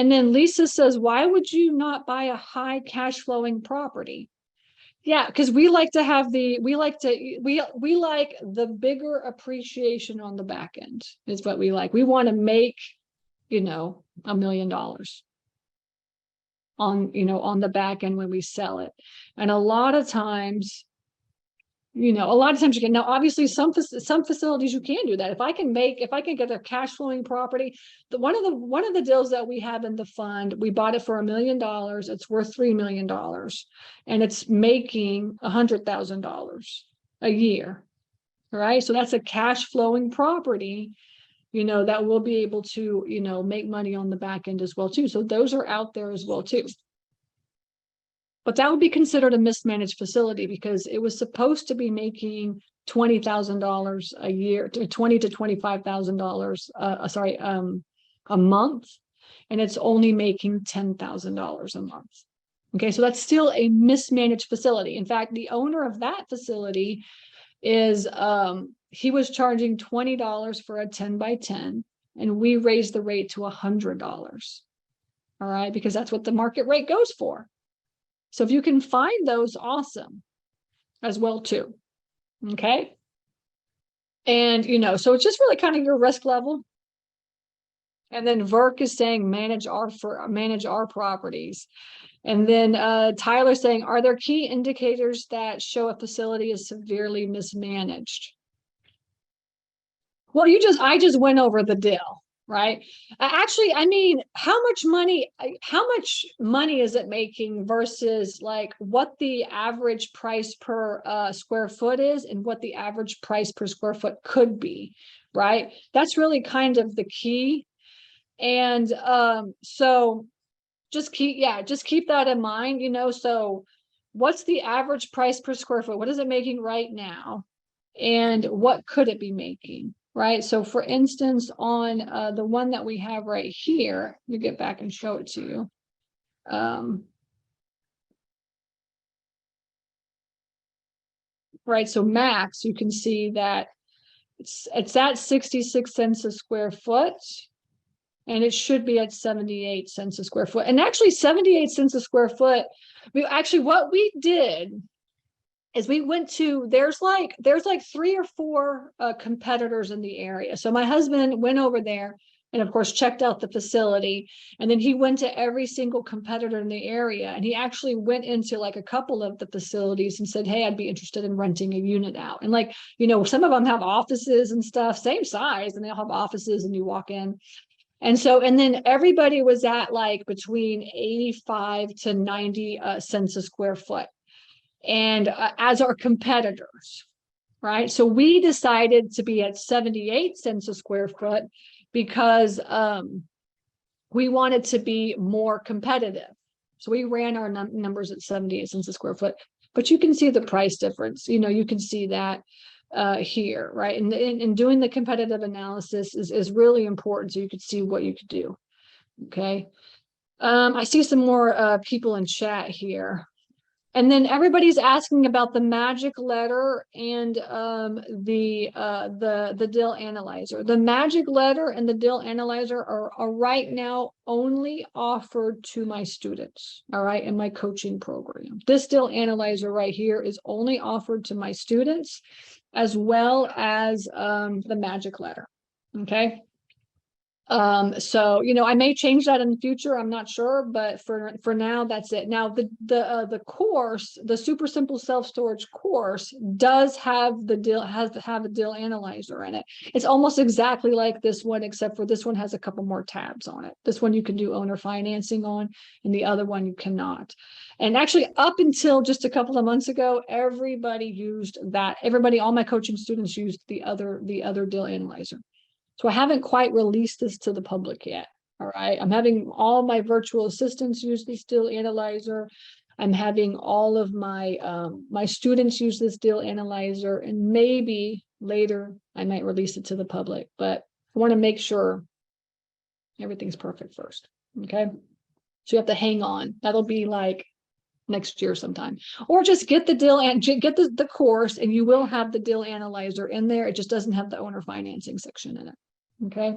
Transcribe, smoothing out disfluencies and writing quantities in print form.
And then Lisa says, why would you not buy a high cash flowing property? Yeah, because we like to have we like the bigger appreciation on the back end is what we like. We want to make, $1 million on the back end when we sell it. And a lot of times you can. Now obviously some facilities you can do that. If I can get a cash flowing property, one of the deals that we have in the fund, we bought it for $1 million. It's worth $3 million, and it's making $100,000 a year. Right, so that's a cash flowing property, that will be able to make money on the back end as well too. So those are out there as well too. But that would be considered a mismanaged facility because it was supposed to be making $20,000 a year, to $20,000 to $25,000, a month, and it's only making $10,000 a month. Okay, so that's still a mismanaged facility. In fact, the owner of that facility is he was charging $20 for a 10 by 10, and we raised the rate to $100. All right, because that's what the market rate goes for. So if you can find those, awesome as well too. Okay. And, so it's just really kind of your risk level. And then Verk is saying manage our properties. And then Tyler's saying, are there key indicators that show a facility is severely mismanaged? Well, I just went over the deal. Right. Actually, I mean, how much money is it making versus like what the average price per square foot is and what the average price per square foot could be. Right. That's really kind of the key. And so just keep that in mind, so what's the average price per square foot? What is it making right now? And what could it be making? Right. So for instance, on the one that we have right here, let me get back and show it to you. Right. So max, you can see that it's at 66 cents a square foot, and it should be at 78 cents a square foot. And actually 78 cents a square foot. What we did is we went to, there's like 3 or 4 competitors in the area. So my husband went over there and of course checked out the facility, and then he went to every single competitor in the area, and he actually went into like a couple of the facilities and said, hey, I'd be interested in renting a unit out. And some of them have offices and stuff, same size, and they'll have offices and you walk in. And then everybody was at like between 85 to 90 cents a square foot. And as our competitors, right? So we decided to be at 78 cents a square foot because we wanted to be more competitive. So we ran our numbers at 78 cents a square foot, but you can see the price difference. You can see that here, right? And doing the competitive analysis is really important so you could see what you could do. Okay. I see some more people in chat here. And then everybody's asking about the magic letter and the deal analyzer. The magic letter and the deal analyzer are right now only offered to my students, all right, in my coaching program. This deal analyzer right here is only offered to my students, as well as the magic letter. Okay. So I may change that in the future, I'm not sure, but for now that's it. Now the course, the Super Simple Self-Storage course, does have a deal analyzer in it. It's almost exactly like this one, except for this one has a couple more tabs on it. This one you can do owner financing on, and the other one you cannot. And actually, up until just a couple of months ago, everybody used that. All my coaching students used the other deal analyzer. So I haven't quite released this to the public yet. All right. I'm having all my virtual assistants use this deal analyzer. I'm having all of my my students use this deal analyzer, and maybe later I might release it to the public, but I want to make sure everything's perfect first. Okay. So you have to hang on. That'll be like next year sometime, or just get the deal and get the course, and you will have the deal analyzer in there. It just doesn't have the owner financing section in it. Okay.